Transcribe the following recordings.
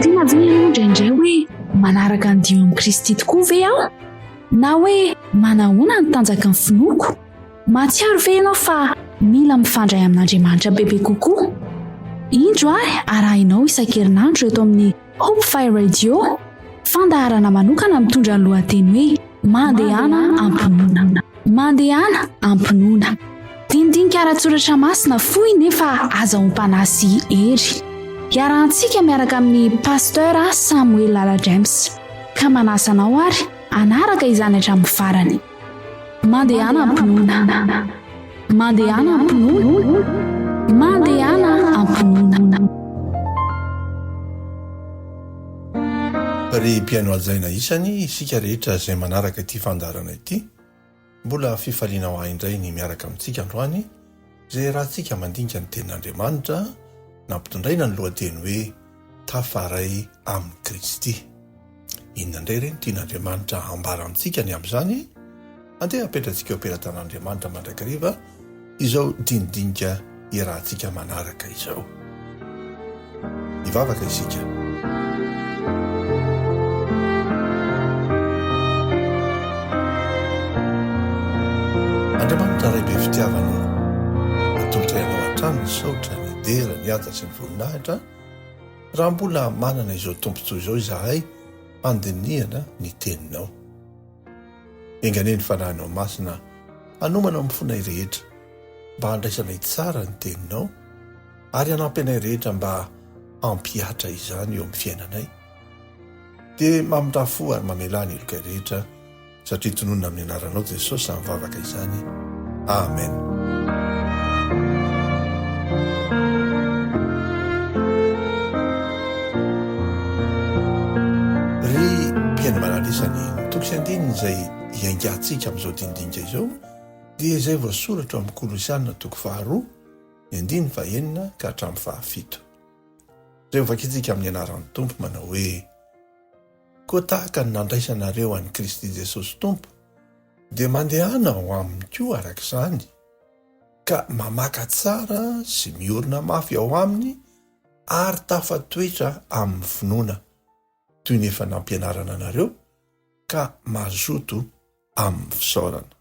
tena ve ianao indraindray hoe manaraka ny dio amin'i Kristy tokoa ve aho na hoe manahoana ny tanjaka ny finoako? Matsiaro ve ianao fa mila mifandray amin'Andriamanitra bebe kokoa? Indro arahinao isan-kerinandro eto amin'ny Hope Fire Radio, fandaharana manokana mitondra ny lohateny hoe mandehana ampinoana. Mandehana ampinoana. Dindinika ara-tsoratra masina fohy nefa azahoam-panasy hery. Iarahantsika miaraka amin'ny pasteur Samuel Lala James. Ka manasanao ary anaraka izany hatramin'ny farany. Mandehana ampinoana. Mandehana ampinoana. Mandehana ampinoana. Ry mpiaino alzaina isany isika rehetra izay manaraka ity fandarana ity, mbola fifaliana ho ahy indray ny miaraka amintsika androany izay rahantsika mandinika ny tenin'Andriamanitra nampitondraina ny lohateny hoe tafaray amin'ny Kristy. Inona indray ireny tian'Andriamanitra ambara amintsika ny amin'izany? Andeha apetratsika eo am-pelatan'Andriamanitra mandrakariva izao dindinika irahantsika manaraka izao. Ivavaka isika. Andriamanitra ray be fitiavana, atolotra ianao hatrany ny saotra, ny dera, ny ata sy ny voninahitra, raha mbola manana izao tompontsoa izao izahay handinihana ny teninao. Enganeny fanahinao masina hanomanao amin'ny fonay rehetra mba handraisanay tsara ny teninao ary hanampy anay rehetra mba hampiatra izany eo amin'ny fiainanay. Dia mamindrafo ary mamelany ilokay rehetra satria tononona amin'ny anaranao Jesosy amin'ny vavaka izany. Amen. Ry mpiaino malalisany toko sy andininy izay hiaingantsika amin'izao dindinika izao dia izay voasoratra amin'ny Kolosianina toko 2 ny 9 ka hatramin'ny 7. Izay vakitsika amin'ny anaran'ny Tompo manao hoe koa tahaka ny nandraisanareo an'i Kristy Jesosy Tompo dia mandehana ho aminy koa arak'izany ka mamaka tsara sy miorina mafy ao aminy ary tafatoetra amin'ny finoana toy ny efa nampianarana anareo ka mazoto amin'ny fisaorana.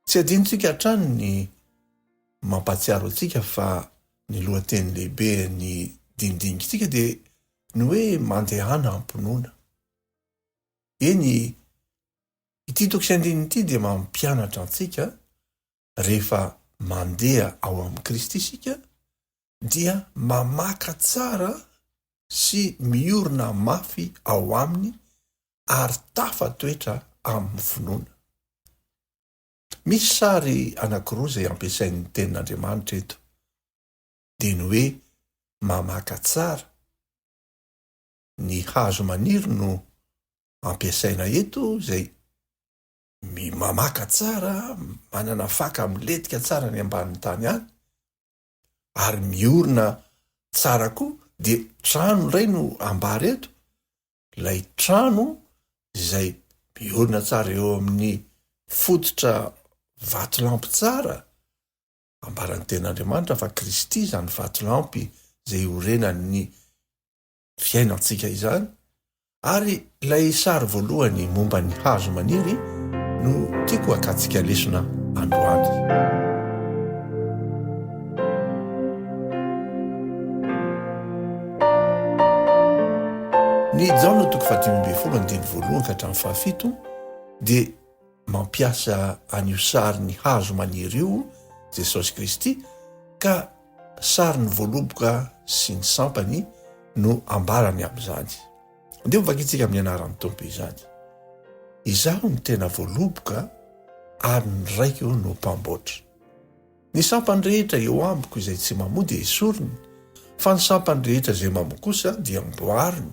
Tsy adinontsika hatrany ny mampatsiaro antsika fa ny lohateny lehibe ny dindinikitsika dia ny hoe mandehana ampinoana. Eny ity toko sy andininy ity dia mampianatra antsika rehefa mandeha ao amin'ny Kristy isika dia mamaka tsara sy miorina mafy ao aminy ary tafatoetra amin'ny finoana. Misy sary anankiroa izay ampiasain'ny tenin'Andriamanitra eto dia ny hoe mamaka tsara. Ny hazo maniry no ampiasaina eto izay mamaka tsara, manana faka miletika tsara ny ambanin'ny tany any ary miorina tsara koa dia trano iray no ambary eto. Ilay trano izay miorina tsara eo amin'ny fototra vatolampy tsara. Ambaran'ny tenin'Andriamanitra fa Kristy izany vatolampy izay orenan'ny fiainantsika izany. Ary ilay sary voalohany momba ny hazo maniry no tiako akatsika lesona androany. Ny Jaona toko 5:1 ka hatramin'ny 7 dia mampiasa an'io sary ny hazo maniry io Jesosy Kristy ka sary ny voaloboka sy ny sampany no ambarany amin'izany. Andeha mivakitsika amin'ny anaran'ny Tompo izany. Izaho ny tena voaloboka ary ny raiko no mpamboatra. Ny sampany rehetra eo amiko izay tsy mamoa dia esoriny, fa ny sampany rehetra izay mamoa kosa dia mboariny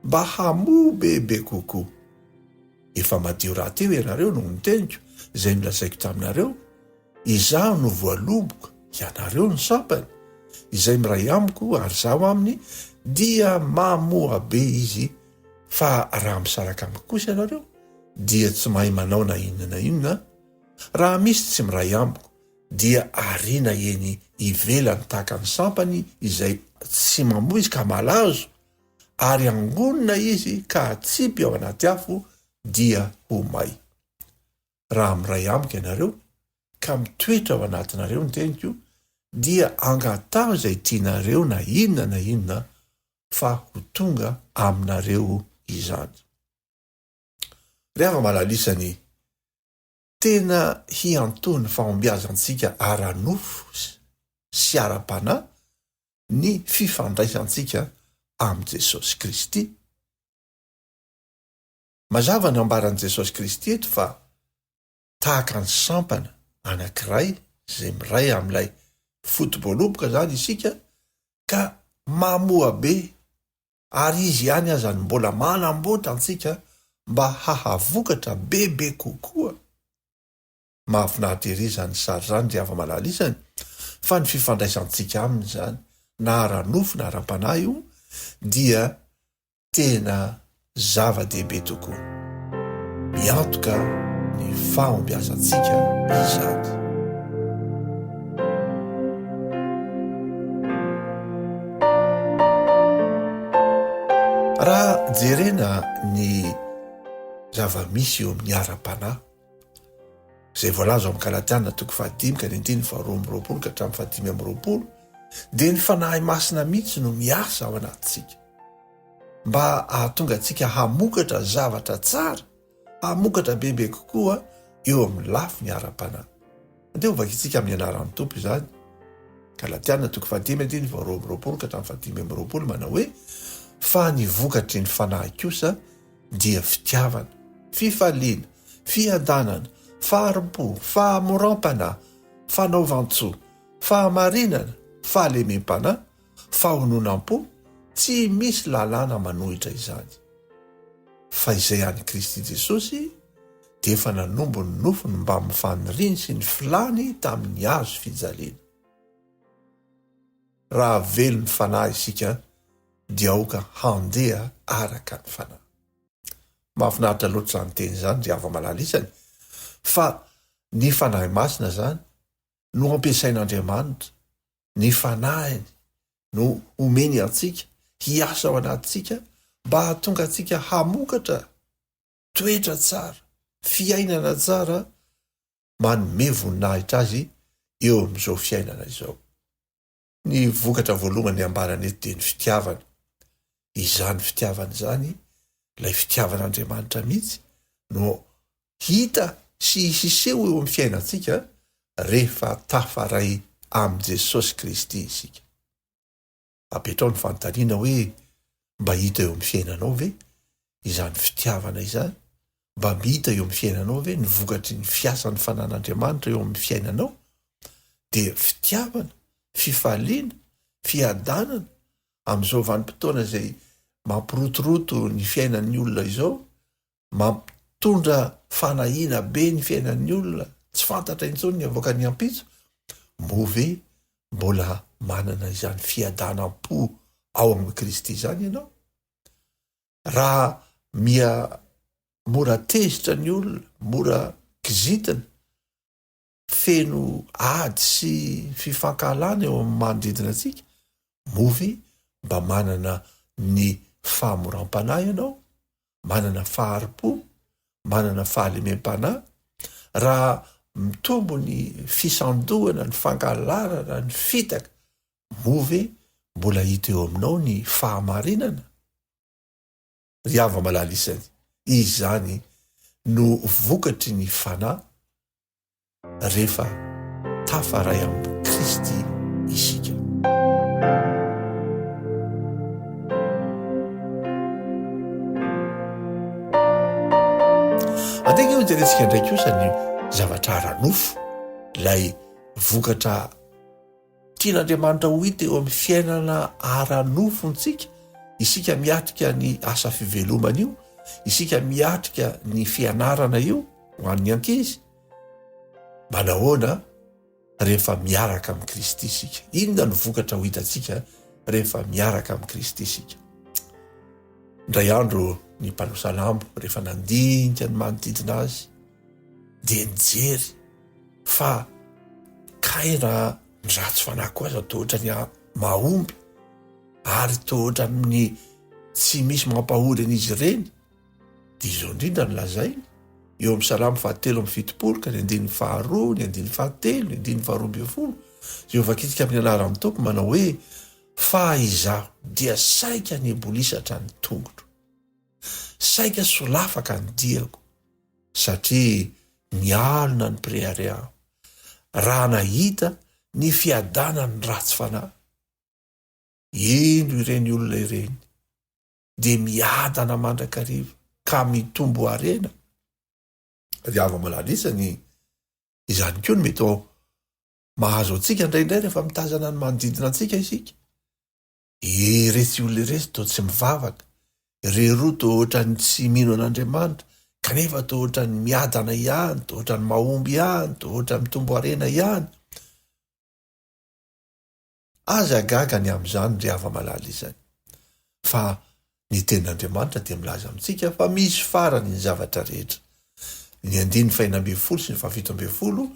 mba hamoa bebe kokoa. Efa madio raha teo ianareo no niteniko izay nolazaiko taminareo. Izaho no voaloboka, ianareo ny sampany. Izay miray amiko ary zaho aminy dia mamoa be izy, fa raha misaraka amiko kosa ianareo dia tsy mahay manao na inona na inona. Raha misy tsy miray amiko dia ariana eny ivelany tahaka ny sampany izay tsy mamoa izy ka malazo ary angonina izy ka atsipy ao anaty afo dia ho may. Raha miray amika ianareo ka mitoetra ao anatinareo ny teniko dia angatao izay tianareo na inona fa ho tonga aminareo izany. Rehefa malalisany tena hiantony fahombiazantsika ara-nofo sy ara-panahy ny fifandraisantsika amin'i Jesosy Kristy. Mazava ny ambaran'i Jesosy Kristy eto fa tahaka ny sampana anankiray izay miray amin'ilay fotoboloboka zany isika ka mamoa be ary izy ihany azany mbola manamboatra antsika mba hahavokatra bebe kokoa. Mahafinaritra ery zany sary zany dia ava malalisany fa ny fifandraisantsika aminy zany na ara-nofo na ara-panahy io dia tena zava-dehibe tokoa. Miantoka ny fahombiazantsika izany. Raha jerena ny zava-misy eo amin'ny ara-panahy izay voalaza amin'ny Galatiana 5:2-20 dia ny fanahy masina mihitsy no miasa ao anatintsika mba ahatonga antsika hamokatra zavatra tsara, hamokatra bebe kokoa eo amin'ny lafiny ara-panahy. Andeha ho vakintsika amin'ny anaran'ny Tompo izany. Galatiana 5:2-20 manao hoe fa ny vokatry ny fanahy kosa dia fitiavana, fifaliana, fiadanana, faharom-po, fahamoram-panahy, fanaovan-tsoa, fahamarinana, fahalemem-panahy, fahononam-po, tsy misy lalàna manohitra izany. Fa izay any Kristy Jesosy dia efa nanombo ny nofony mba mifaniriny sy ny filany tamin'ny hazo fijaliana. Raha velo ny fanahy isika dia aoka handeha araka ny fanahy. Mahafinaritra loatra zany teny zany dia ava malalisany fa ny fanahy masina zany no ampiasain'Andriamanitra, ny fanahiny no omeny antsika hiasa ao anatintsika mba hahatonga antsika hamokatra toetra tsara, fiainana tsara, manome voninahitra azy eo amin'izao fiainana izao. Ny vokatra voalohany ambarany eto dia ny fitiavana. Izany fitiavana izany, ilay fitiavan'Andriamanitra mihitsy no hita sy hiseho eo amin'ny fiainantsika rehefa tafaray amin'i Jesosy Kristy isika. Apetrao ny fanontaniana hoe mba hita eo amin'ny fiainanao ve izany fitiavana izany? Mba mihita eo amin'ny fiainanao ve ny vokatry ny fiasan'ny fanan'Andriamanitra eo amin'ny fiainanao? Dia fitiavana, fifaliana, fiadanana amin'izao vanim-potoana izay mampirotoroto ny fiainan'ny olona izao, mampitondra fanahiana be ny fiainan'ny olona, tsy fantatra intsony ny avoaka ny ampitso, move mbola manana izany fiadanam-po ao amin'ny Kristy izany ianao. Raha mora tezitra ny olona, mora kizitina, feno ady sy fifankahalana eo amin'ny manodidina antsika, move mba manana ny fahamoram-panahy ianao, manana faharom-po, manana fahalemem-panahy. Raha mitombo ny fisandohana, ny fankalarana, ny fitaka, move mbola hita eo aminao ny fahamarinana. Ry ava malalisany, izany no vokatry ny fanahy rehefa tafaray amin'ny Kristy isika. Antegna io jerentsika ndraiky kosa ny zavatra ara-nofo, lay vokatra tian'Andriamanitra ho hita eo amin'ny fiainana ara-nofonsika, isika miatrika ny asa fivelomana io, isika miatrika ny fianarana io ho an'ny ankizy. Manahoana rehefa miaraka amin'ny Kristy isika? Inona no vokatra ho hitantsika rehefa miaraka amin'ny Kristy isika? Indray andro ny mpano salamo rehefa nandinika ny manodidina azy dia nijery fa kaina ny ratsy fanahy koa aza toa ohatra ny mahomby ary toa ohatra amin'ny tsy misy mampahory an'izy ireny dia izao indrindra ny lazainy eo amin'ny salamo fahatelo amin'ny fitopolo ka ny andiny faharoa ny andiny fahatelo ny andiny faharoa ambin'ny folo Jehovah kitika amin'ny anaran'ny tompo manao hoe fa izaho dia saika ny ebolisatra ny tongotro saika solafaka ny diako satria mialona ny preary aho raha nahita ny fiadana ny ratsy fanahy ino ireny olona ireny dia miadana mandrakariva ka mitombo arena riava malalisany izany koa no mety ao mahazo antsika indraindray rehefa mitazana ny manodidina antsika isika iretsy olona iretsy toa tsy mivavaka reroa toa ohatrany tsy mino an'Andriamanitra kanefa toa ohatrany miadana ihany toa ohatrany mahomby ihany toa ohatrany mitombo arena ihany aza gaga ny amin'izany riava malala izany fa ny tenin'Andriamanitra dia milaza amintsika fa misy farany ny zavatra rehetra ny andiny faina ambin'ny folo sy ny fafito ambin'ny folo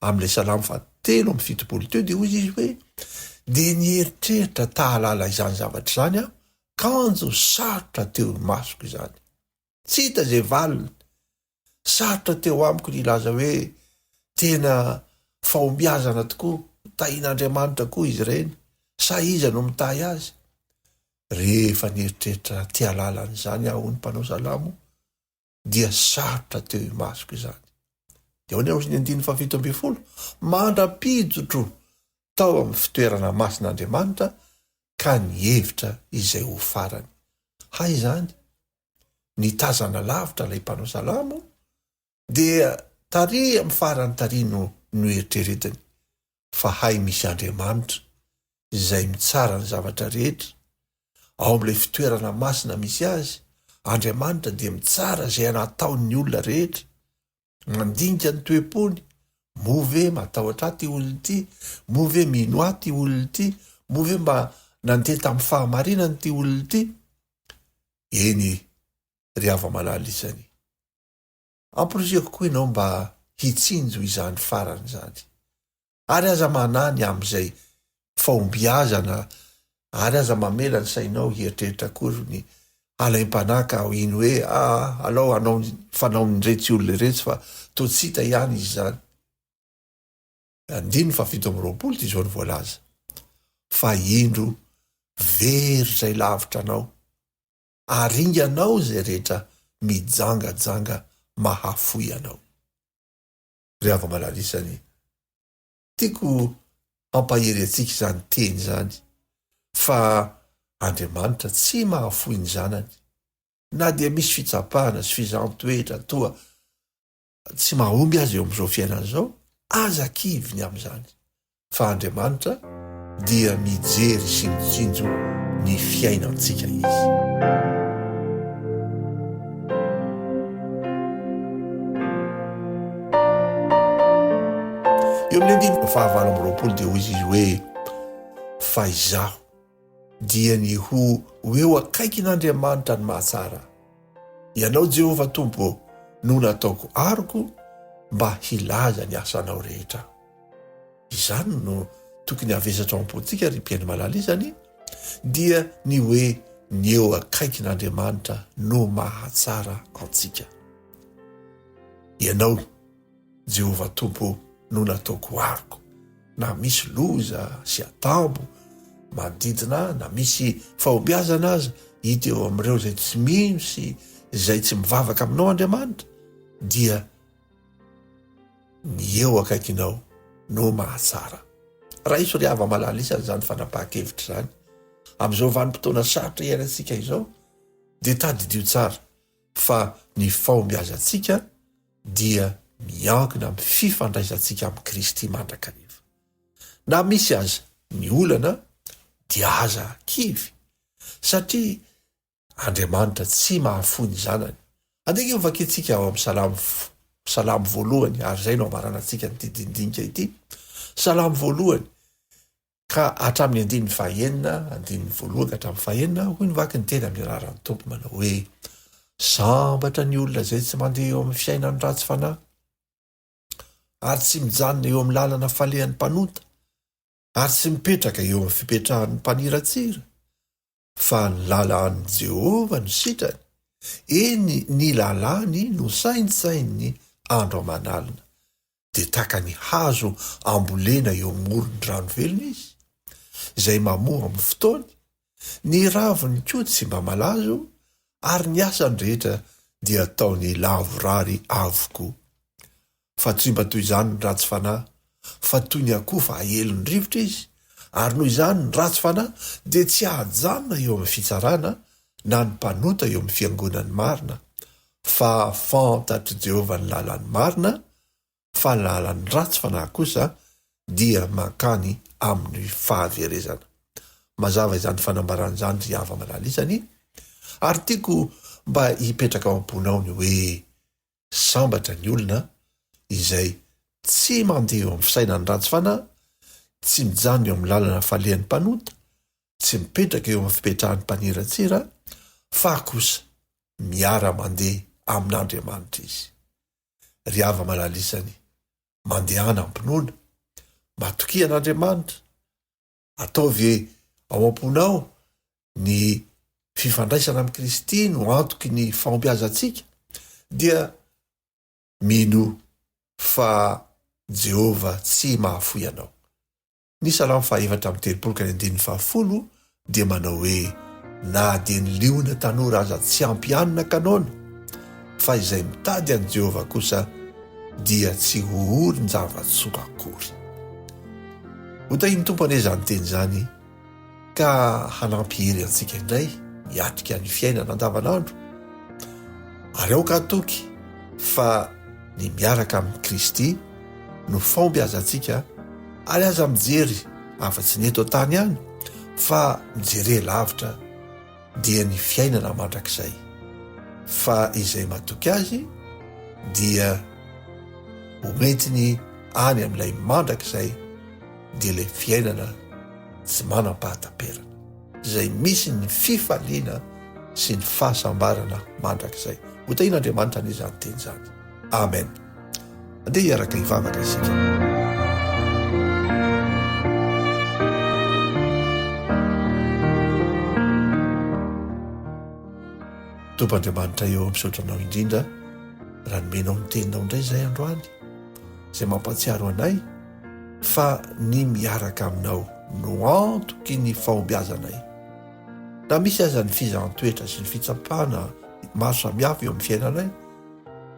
amin'ilay salamo fahatelo amin'ny fitopolo teo dia hoy izy hoe dia nieritreritra tahalala izany zavatra izany aho kanjo sarotra teo masoko izany tsy hita zay valiny sarotra teo amiko ny ilaza hoe tena fahombiazana tokoa tahian'Andriamanitra koa izy ireny sa iza no mitahy azy rehefa nieritreritra tialalan'izany aho ny mpanao salamo dia sarotra teo masoko izany dia ho ny aozy ny andiny fafito ambin'ny folo mandra-pijotro tao amin'ny fitoerana masin'Andriamanitra ka ny hevitra izay ho farany hay izany ny tazana lavitra ilay mpanao salamo dia tary amin'ny farany tary no eritreretiny fa hay misy Andriamanitra izay mitsara ny zavatra rehetra ao amin'ilay fitoerana masina misy azy Andriamanitra dia mitsara izay anataon'ny olona rehetra mandinika ny toe-pony move matahotra ty olona ity move mino ahy ty olona ity move mba nandeha tamin'ny fahamarinany ty olona ity eny riava malala izany amporozeko koa ianao mba hitsinjo izany farany zany ary aza manany amin'izay fahombiazana ary aza mamela ny sainao hieritreritra kory ny alaim-panaka ino hoe alao anao fanao nyretsy olona iretsy fa to tsy hita ihany izy zany andiny fafito amin'ny roapolo ty izao ny voalaza fa indro very zay lavitra anao aringanao zay rehetra mijangajanga mahafoy anao riava malalisany tiako ampahery atsika izany teny zany fa Andriamanitra tsy mahafoy ny zanany na dia misy fitsapahana sy fizantoetra toa tsy mahomby azy eo amin'izao fiainana izao aza kiviny amin'izany fa Andriamanitra dia mijery sy mitsinjo ny fiainantsika izy eo amin'ny andiny fahavalo amin'ny roapolo dia hoy izy hoe fa izaho dia ny ho eo akaikin'Andriamanitra ny mahatsara ianao Jehovah Tompo no nataoko aroko mba hilaza ny asanao rehetra izany no tokony avesatra ao am-pontsika ry mpiaino malala izany dia ny hoe ny eo akaikin'Andriamanitra no mahatsara antsika ianao Jehovah Tompo no nataoko ariko na misy loza sy atambo manodidina na misy fahombiazana azy hita eo amin'ireo zay tsy mino sy zay tsy mivavaka aminao Andriamanitra dia ny eo akaikinao no mahatsara raha iso riava malala isany zany fanapahan-kevitra zany amin'izao vanim-potoana sarotra iainantsika izao dia tadidio tsara fa ny fahombiazantsika dia miankina amin'ny fifandraisantsika amin'ny Kristy mandrakariva na misy aza ny olana dia aza kivy satria Andriamanitra tsy mahafoy ny zanany andeke vakitsika ao amin'ny salamo voalohany ary zay no amaranantsika ny didindinika ity salamo voalohany ka hatramin'ny andininy fahaenina andininy voalohany ka hatramin'ny fahaenina hoy ny vaky ny teny amin'ny anaran'ny tompo manao hoe sambatra ny olona zay tsy mandeha eo amin'ny fiainany ratsy fanahy ary tsy mijanona eo amin'ny lalana falehan'ny mpanota ary tsy mipetraka eo amin'ny fipetrahan'ny mpaniratsira fa ny lalàn'i Jehova no sitrany. Eny ny lalàny no saintsainy andro aman'alina, dia taka ny hazo ambolena eo amorony rano velona izy, izay mamoa amin'ny fotoany. Ny raviny koa tsy mba malazo, ary ny asany rehetra dia ataony lavorary avokoa. Fa tsy mba toy izany ny ratsy fanahy, fa toy ny akoho fa ahelony rivotra izy, ary noho izany ny ratsy fanahy dia tsy ahajanona eo amin'ny fitsarana na ny mpanota eo amin'ny fiangonany marina. Fa fantatry Jehova ny lalany marina, fa ny lalany ratsy fanahy kosa dia mankany amin'ny fahaverezana. Mazava izany fanambarana izany ry hava malalisany, ary tiako mba hipetraka ao am-ponao ny hoe sambatra ny olona izay tsy mandeha eo amin'ny fisainany ratsy fanahy, tsy mijano eo amin'ny lalana falehan'ny mpanota, tsy mipetraka eo amin'ny fipetrahan'ny mpaniratsira, fa kosa miara-mandeha amin'Andriamanitra izy. Ry hava malalisany, mandehana am-pinoana, matokian'Andriamanitra, ataovy ao am-ponao ny fifandraisana amin'ny Kristy no antoky ny fahombiazantsika, dia mino fa Jehova tsy mahafoy anao. Ny Salamo 4:7-10 dia manao hoe: na dia ny liona tanora aza tsy ampianina kanaona, fa izay mitady an' Jehova kosa dia tsy hohory ny zava-tsoa akory. Hotahiny tompo ane zany teny zany ka hanampy hery antsika indray hiatrika ny fiainana andavanandro, ary aoka atoky fa ny miaraka amin'ny Kristy no fahombiazantsika, ary aza mijery afa-tsy ny eto tany ihany, fa mijery lavitra dia ny fiainana mandrakizay. Fa izay matoky azy dia homentiny any amin'ilay mandrakizay, dia ilay fiainana tsy manam-pahataperana, izay misy ny fifaliana sy ny fahasambarana mandrakizay. Hotahin'Andriamanitra ny izany teny zany. Amen. Andeha hiaraka hivavaka isika. Tompo Andriamanitra, eo misaotranao indrindra raha nomenao ny teninao indray izay androany, izay mampatsiaro anay fa ny miaraka aminao no antoky ny fahombiazanay. Na misy aza ny fizahanttoetra sy ny fitsapana maro samihafa eo amin'ny fiainanay,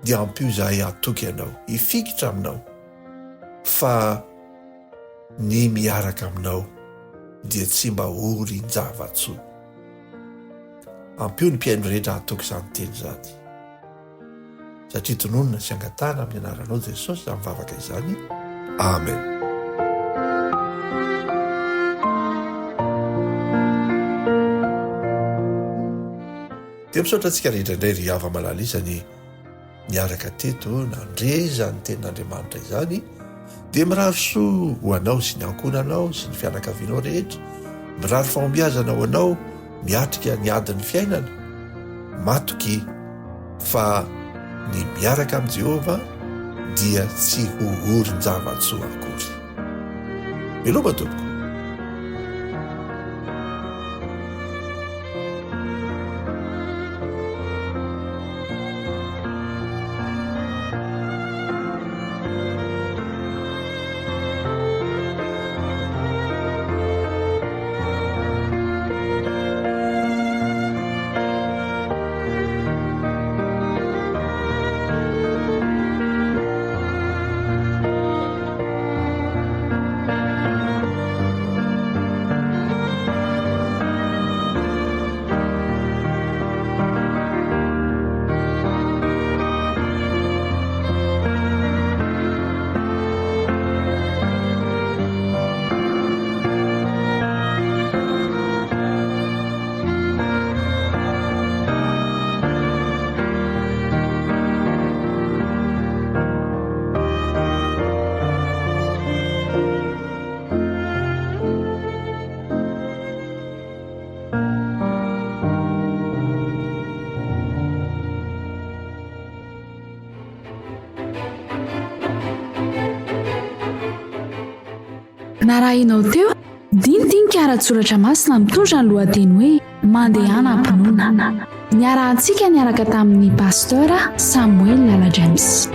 dia ampio izahay atoky anao, hifikitra aminao, fa ny miaraka aminao dia tsy mba ory ny zava-tsoa. Ampio ny mpiaino rehetra atoky izany teny izany, satria tononona sy angatana amin'ny anaranao Jesosy izany mivavaka izany. Amen. Dia misaotra antsika rehetra indray ry hava malalisany niaraka teto nandreza ny tenin'Andriamanitra izany, dia mirary soa ho anao sy ny ankonanao sy ny fianakavianao rehetra, mirary fahombiazana ho anao miatrika ny adiny fiainana, matoky fa ny miaraka amin'i Jehova dia tsy hohory ny zava-tsoa akory. Miloma tompoko. Narahinao teo dinidiniky boky ara-tsoratra masina mitondra ny lohateny hoe mandehana-pinoana. Niarahantsika niaraka tamin'ny pasteur Samuel Lala James.